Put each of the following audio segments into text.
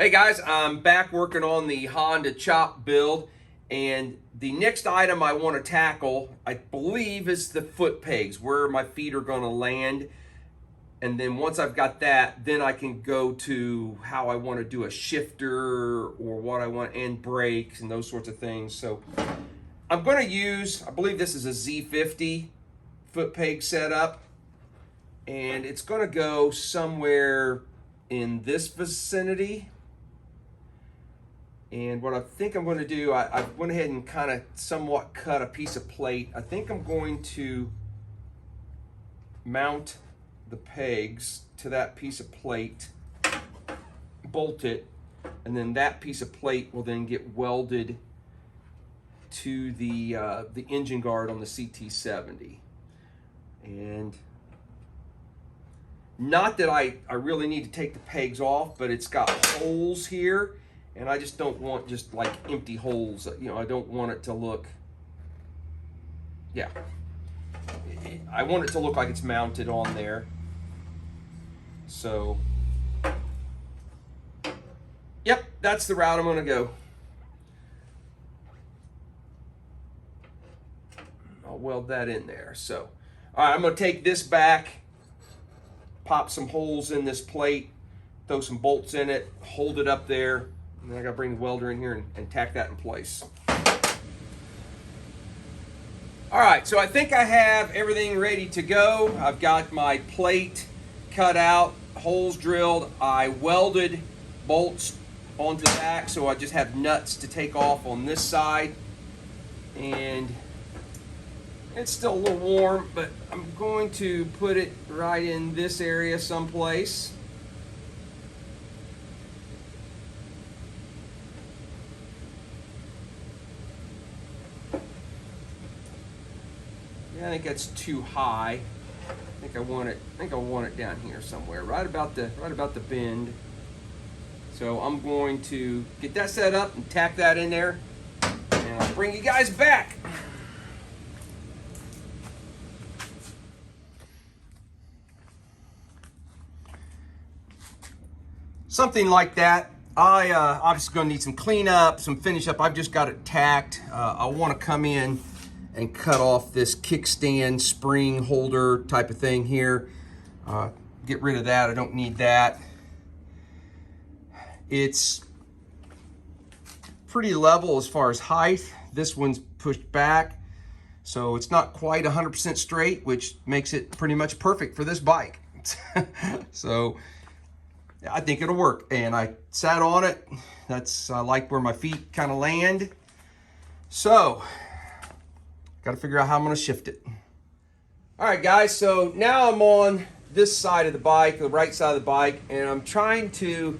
Hey guys, I'm back working on the Honda chop build, and the next item I want to tackle, I believe, is the foot pegs, where my feet are going to land. And then once I've got that, then I can go to how I want to do a shifter or what I want, and brakes and those sorts of things. So I'm going to use, I believe this is a Z50 foot peg setup, and it's going to go somewhere in this vicinity. And what I think I'm going to do, I went ahead and kind of somewhat cut a piece of plate. I think I'm going to mount the pegs to that piece of plate, bolt it, and then that piece of plate will then get welded to the engine guard on the CT70. And not that I really need to take the pegs off, but it's got holes here. And I just don't want just like empty holes. You know, I don't want it to look, yeah. I want it to look like it's mounted on there. So, yep, that's the route I'm gonna go. I'll weld that in there. So, all right, I'm gonna take this back, pop some holes in this plate, throw some bolts in it, hold it up there. And then I gotta bring the welder in here and tack that in place. All right, so I think I have everything ready to go. I've got my plate cut out, holes drilled. I welded bolts onto the back, so I just have nuts to take off on this side. And it's still a little warm, but I'm going to put it right in this area someplace. I think that's too high. I think I want it down here somewhere, right about the bend. So I'm going to get that set up and tack that in there, and I'll bring you guys back. Something like that. I obviously going to need some cleanup, some finish up. I've just got it tacked. I want to come in and cut off this kickstand spring holder type of thing here. Get rid of that, I don't need that. It's pretty level as far as height. This one's pushed back, so it's not quite 100% straight, which makes it pretty much perfect for this bike. So I think it'll work, and I sat on it. I like where my feet kind of land. So got to figure out how I'm going to shift it. All right, guys, so now I'm on this side of the bike, the right side of the bike, and I'm trying to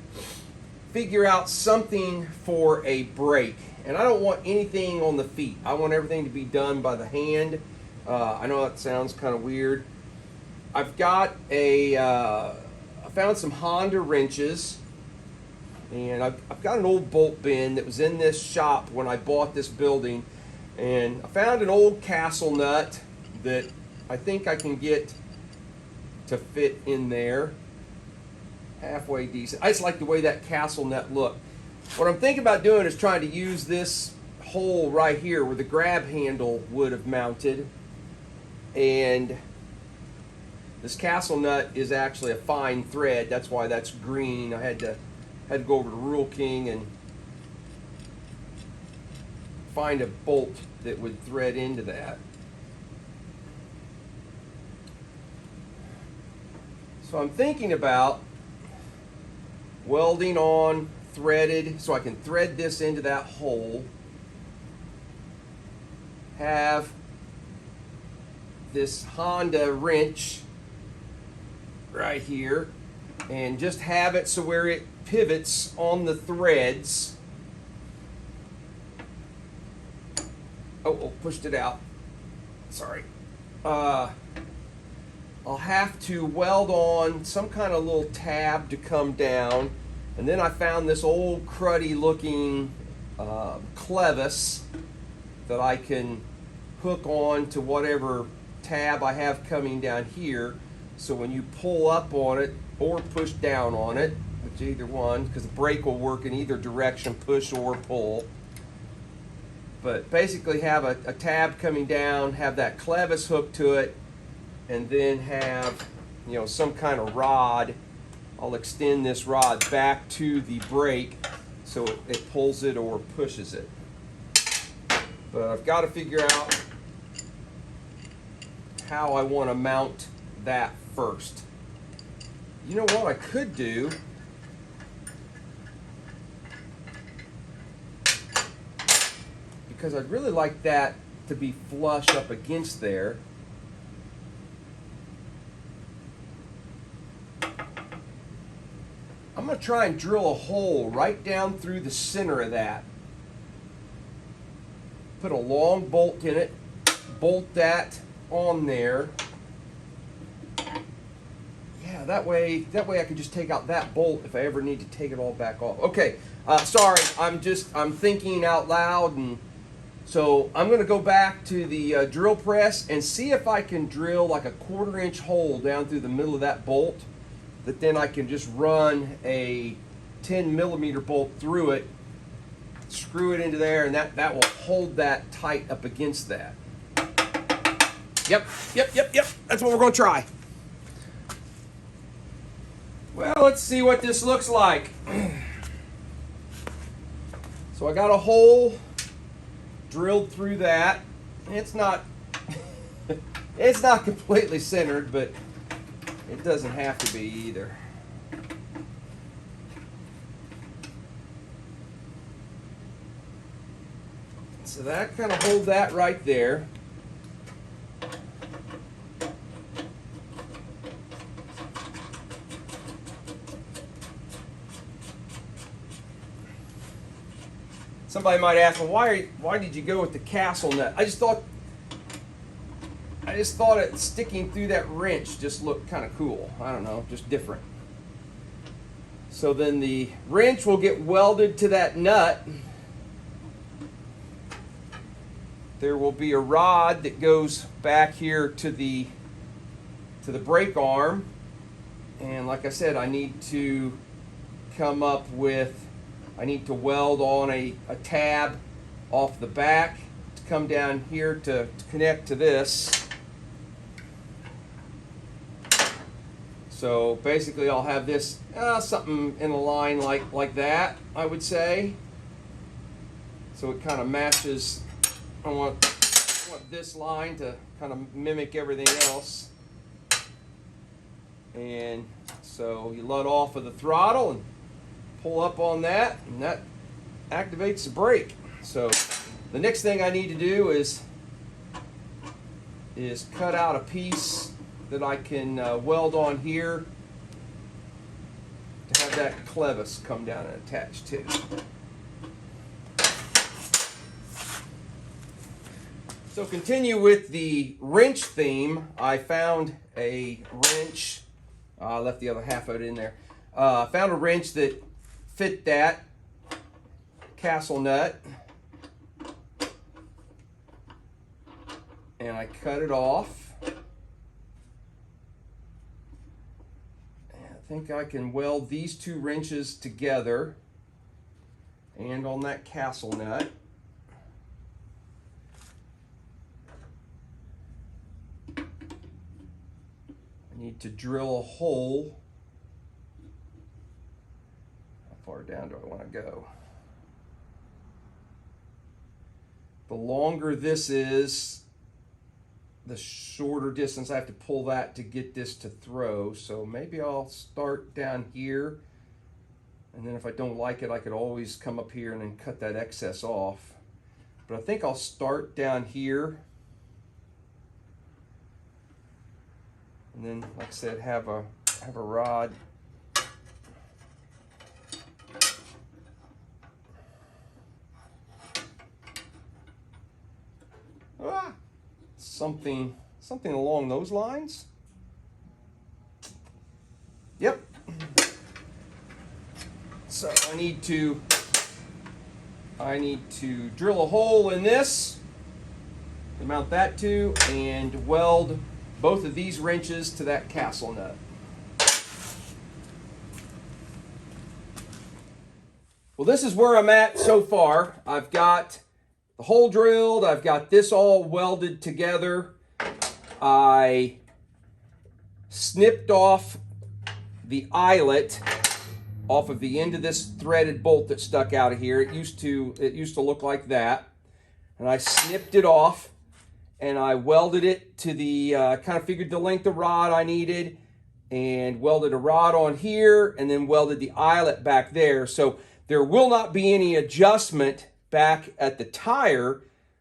figure out something for a brake. And I don't want anything on the feet. I want everything to be done by the hand. I know that sounds kind of weird. I've got I found some Honda wrenches, and I've got an old bolt bin that was in this shop when I bought this building. And I found an old castle nut that I think I can get to fit in there halfway decent. I just like the way that castle nut looked. What I'm thinking about doing is trying to use this hole right here where the grab handle would have mounted. And this castle nut is actually a fine thread. That's why that's green. I had to go over to Rural King and find a bolt that would thread into that. So I'm thinking about welding on threaded, so I can thread this into that hole, have this Honda wrench right here, and just have it so where it pivots on the threads. Oh, pushed it out. Sorry. I'll have to weld on some kind of little tab to come down. And then I found this old cruddy looking clevis that I can hook on to whatever tab I have coming down here. So when you pull up on it or push down on it, which either one, because the brake will work in either direction, push or pull. But basically have a tab coming down, have that clevis hooked to it, and then have, you know, some kind of rod. I'll extend this rod back to the brake so it pulls it or pushes it. But I've got to figure out how I want to mount that first. You know what I could do? Because I'd really like that to be flush up against there. I'm going to try and drill a hole right down through the center of that. Put a long bolt in it, bolt that on there. Yeah, that way I can just take out that bolt if I ever need to take it all back off. Okay, sorry, I'm thinking out loud, and so I'm going to go back to the drill press and see if I can drill like a 1/4 inch hole down through the middle of that bolt, that then I can just run a 10mm bolt through it, screw it into there, and that will hold that tight up against that. Yep. That's what we're going to try. Well, let's see what this looks like. So I got a hole drilled through that. It's not completely centered, but it doesn't have to be either. So that kind of hold that right there. Somebody might ask, well, why did you go with the castle nut? I just thought it sticking through that wrench just looked kind of cool. I don't know, just different. So then the wrench will get welded to that nut. There will be a rod that goes back here to the brake arm. And like I said, I need to weld on a tab off the back to come down here to connect to this. So basically I'll have this something in a line like that, I would say. So it kind of matches. I want this line to kind of mimic everything else. And so you let off of the throttle and pull up on that, and that activates the brake. So the next thing I need to do is cut out a piece that I can weld on here to have that clevis come down and attach to. So continue with the wrench theme. I found a wrench. I left the other half of it in there. I found a wrench that fit that castle nut, and I cut it off. And I think I can weld these two wrenches together and on that castle nut. I need to drill a hole. How far down do I want to go? The longer this is, the shorter distance I have to pull that to get this to throw. So maybe I'll start down here, and then if I don't like it, I could always come up here and then cut that excess off. But I think I'll start down here, and then, like I said, have a rod. Something along those lines. Yep. So I need to drill a hole in this to mount that to, and weld both of these wrenches to that castle nut. Well, this is where I'm at so far. I've got the hole drilled. I've got this all welded together. I snipped off the eyelet off of the end of this threaded bolt that stuck out of here. It used to look like that. And I snipped it off and I welded it to the, kind of figured the length of rod I needed and welded a rod on here and then welded the eyelet back there. So there will not be any adjustment back at the tire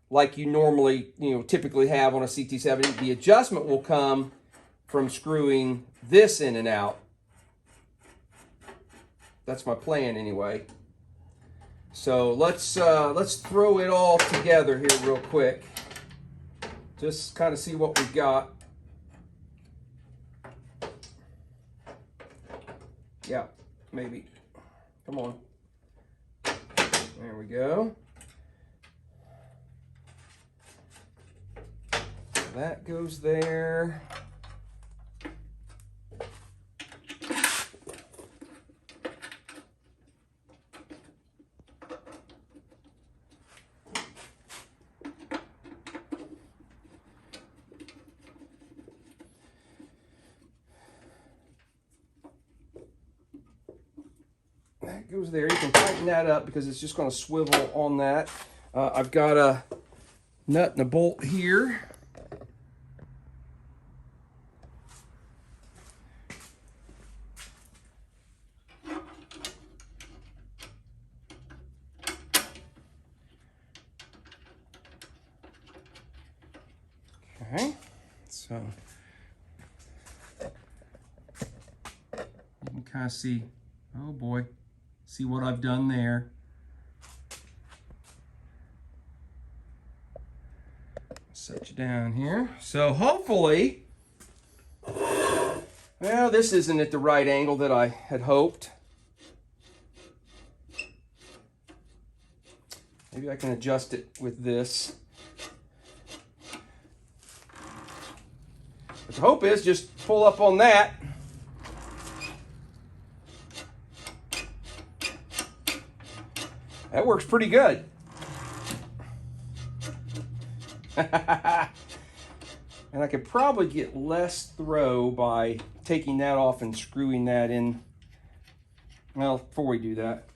like you normally, typically have on a CT70. The adjustment will come from screwing this in and out. That's my plan anyway. So let's throw it all together here real quick. Just kind of see what we've got. Yeah, maybe. Come on. There we go. That goes there. That goes there. You can tighten that up because it's just going to swivel on that. I've got a nut and a bolt here. Okay, so you can kind of see, oh boy, see what I've done there. Set you down here. So hopefully, well, this isn't at the right angle that I had hoped. Maybe I can adjust it with this. But the hope is just pull up on that. That works pretty good. And I could probably get less throw by taking that off and screwing that in. Well, before we do that,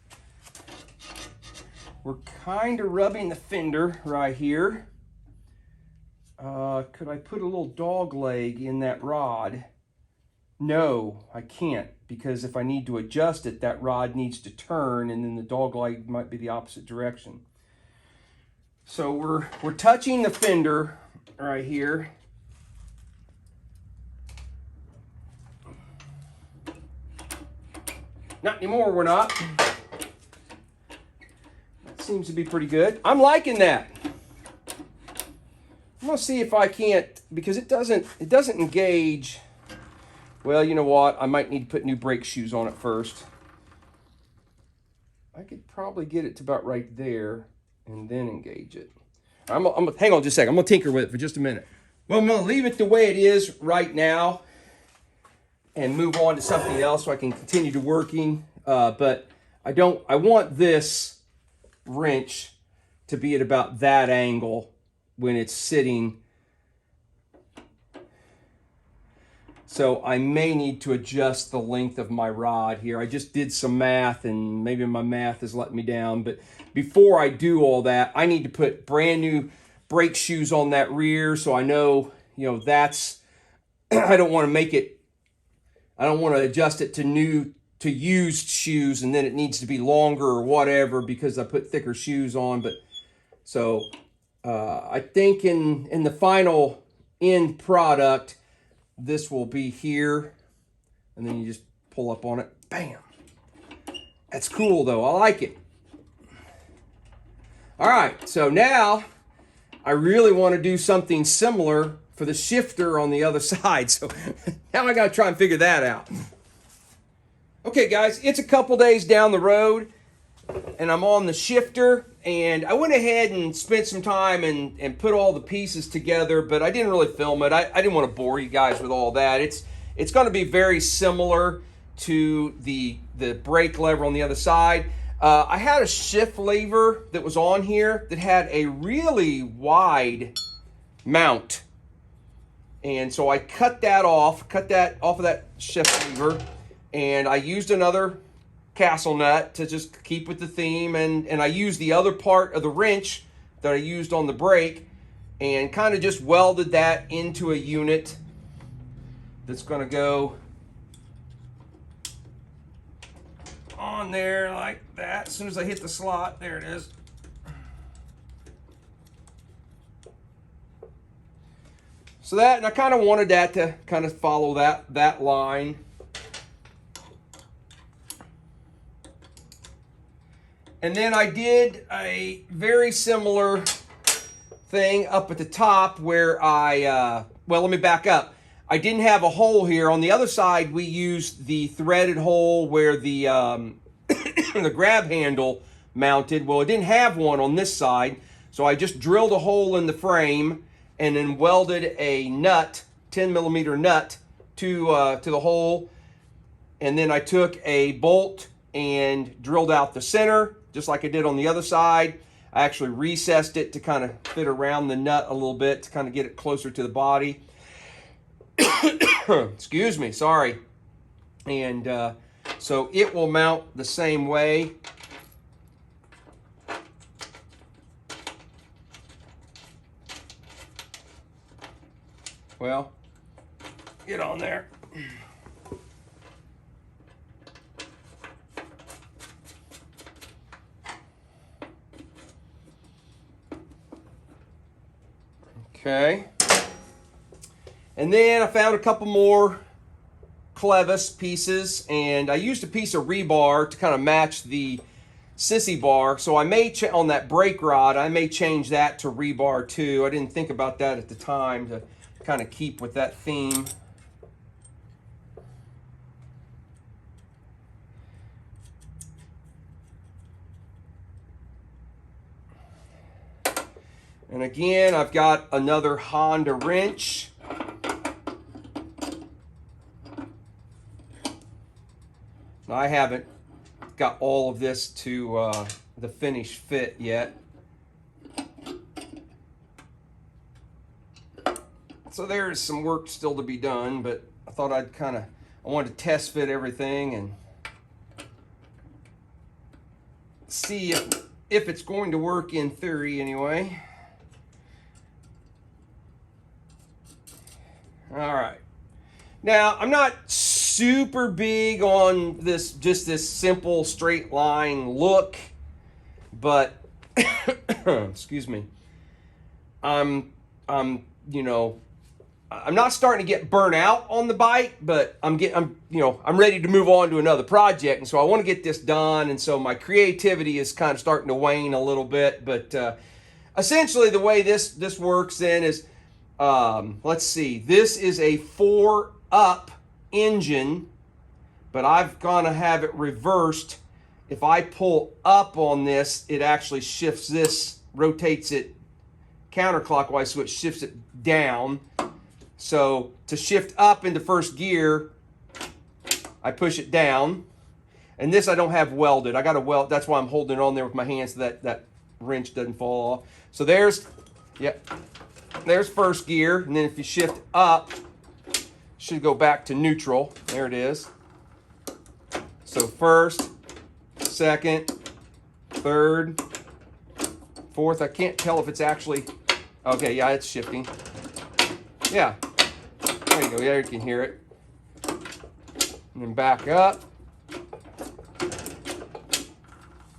we're kind of rubbing the fender right here. Could I put a little dog leg in that rod? No, I can't, because if I need to adjust it, that rod needs to turn and then the dog leg might be the opposite direction. So we're touching the fender right here. Not anymore, we're not. That seems to be pretty good. I'm liking that. I'm gonna see if I can't, because it doesn't engage. Well, you know what? I might need to put new brake shoes on it first. I could probably get it to about right there and then engage it. Hang on just a second. I'm gonna tinker with it for just a minute. Well, I'm gonna leave it the way it is right now and move on to something else so I can continue to working. But I want this wrench to be at about that angle when it's sitting. So I may need to adjust the length of my rod here. I just did some math and maybe my math is letting me down. But before I do all that, I need to put brand new brake shoes on that rear so I know, that's, I don't want to adjust it to used shoes and then it needs to be longer or whatever because I put thicker shoes on. But so I think in the final end product, this will be here, and then you just pull up on it. Bam! That's cool, though. I like it. All right, so now I really want to do something similar for the shifter on the other side. So now I got to try and figure that out. Okay, guys, it's a couple days down the road, and I'm on the shifter, and I went ahead and spent some time and put all the pieces together, but I didn't really film it. I didn't want to bore you guys with all that. It's going to be very similar to the brake lever on the other side. I had a shift lever that was on here that had a really wide mount. And so I cut that off of that shift lever, and I used another castle nut to just keep with the theme, and I used the other part of the wrench that I used on the brake and kind of just welded that into a unit that's going to go on there like that. As soon as I hit the slot, there it is. So that, and I kind of wanted that to kind of follow that line. And then I did a very similar thing up at the top where well, let me back up. I didn't have a hole here. On the other side, we used the threaded hole where the the grab handle mounted. Well, it didn't have one on this side, so I just drilled a hole in the frame and then welded a nut, 10mm nut, to the hole. And then I took a bolt and drilled out the center, just like I did on the other side. I actually recessed it to kind of fit around the nut a little bit to kind of get it closer to the body. Excuse me, sorry. And so it will mount the same way. Well, get on there. Okay. And then I found a couple more clevis pieces, and I used a piece of rebar to kind of match the sissy bar. So I may, on that brake rod, I may change that to rebar too. I didn't think about that at the time to kind of keep with that theme. And again, I've got another Honda wrench. Now, I haven't got all of this to the finished fit yet. So there's some work still to be done, but I thought I wanted to test fit everything and see if it's going to work in theory anyway. All right. Now, I'm not super big on just this simple straight line look, but excuse me. I'm not starting to get burnt out on the bike, but I'm ready to move on to another project, and so I want to get this done, and so my creativity is kind of starting to wane a little bit. But essentially, the way this works then is, let's see, this is a 4-up engine, but I've gonna have it reversed. If I pull up on this, it actually shifts this, rotates it counterclockwise, so it shifts it down. So to shift up into first gear, I push it down. And this I don't have welded. I got to weld, that's why I'm holding it on there with my hands so that wrench doesn't fall off. So there's first gear, and then if you shift up, should go back to neutral. There it is. So first, second, third, fourth. I can't tell if it's actually, okay, yeah, it's shifting. Yeah, there you go, yeah, you can hear it. And then back up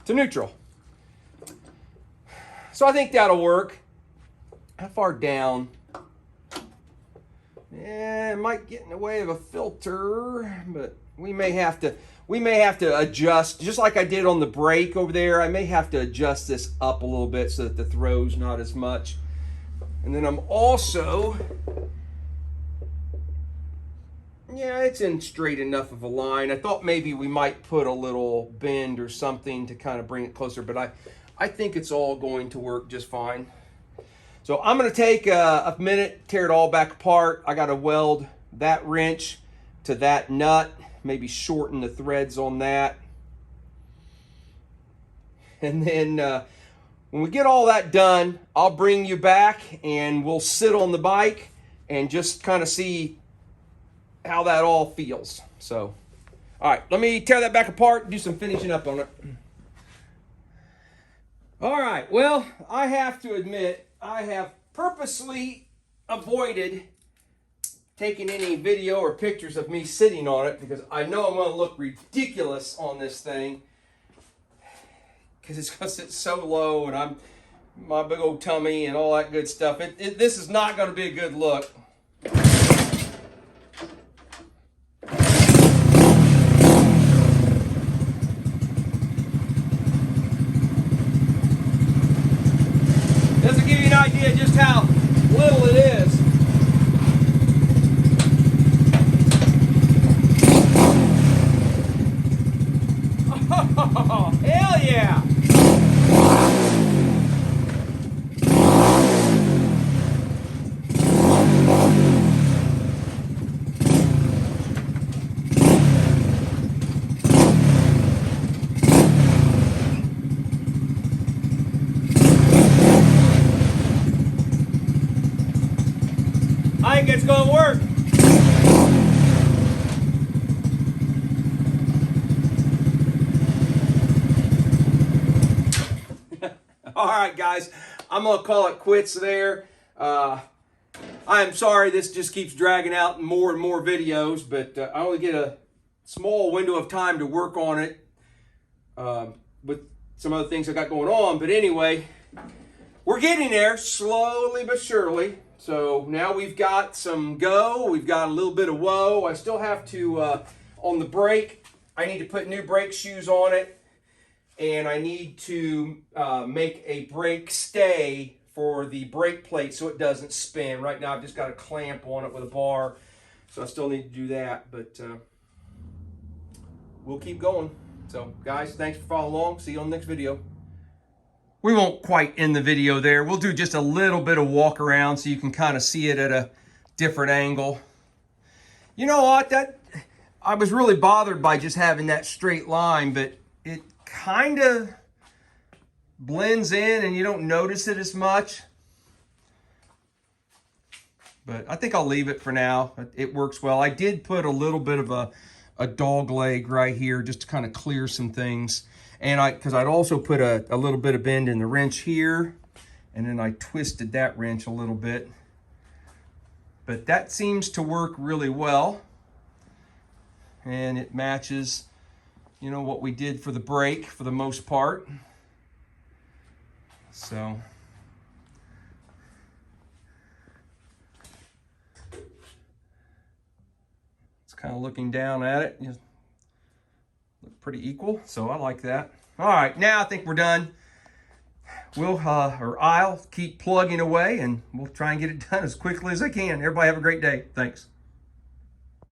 to neutral. So I think that'll work. How far down? Yeah, it might get in the way of a filter, but we may have to adjust, just like I did on the brake over there. I may have to adjust this up a little bit so that the throw's not as much. And then I'm also, yeah, it's in straight enough of a line. I thought maybe we might put a little bend or something to kind of bring it closer, but I think it's all going to work just fine. So I'm going to take a minute, tear it all back apart. I got to weld that wrench to that nut, maybe shorten the threads on that. And then when we get all that done, I'll bring you back and we'll sit on the bike and just kind of see how that all feels. So, all right, let me tear that back apart and do some finishing up on it. All right, well, I have to admit, I have purposely avoided taking any video or pictures of me sitting on it because I know I'm going to look ridiculous on this thing because it's going to sit so low and I'm my big old tummy and all that good stuff. This is not going to be a good look. This will give you an idea just how little it is. Oh, hell yeah! I think it's going to work. All right, guys, I'm going to call it quits there. I am sorry this just keeps dragging out more and more videos, but I only get a small window of time to work on it with some other things I got going on. But anyway, we're getting there slowly but surely. So now we've got some go, we've got a little bit of whoa. I still have to, on the brake, I need to put new brake shoes on it. And I need to make a brake stay for the brake plate so it doesn't spin. Right now I've just got a clamp on it with a bar, so I still need to do that, but we'll keep going. So guys, thanks for following along. See you on the next video. We won't quite end the video there. We'll do just a little bit of walk around so you can kind of see it at a different angle. You know what? I was really bothered by just having that straight line, but it kind of blends in and you don't notice it as much. But I think I'll leave it for now. It works well. I did put a little bit of a dog leg right here just to kind of clear some things. And because I'd also put a little bit of bend in the wrench here, and then I twisted that wrench a little bit. But that seems to work really well. And it matches, you know, what we did for the brake for the most part. So it's kind of looking down at it. You look pretty equal, so I like that. All right, now I think we're done. I'll keep plugging away and we'll try and get it done as quickly as I can. Everybody have a great day. Thanks.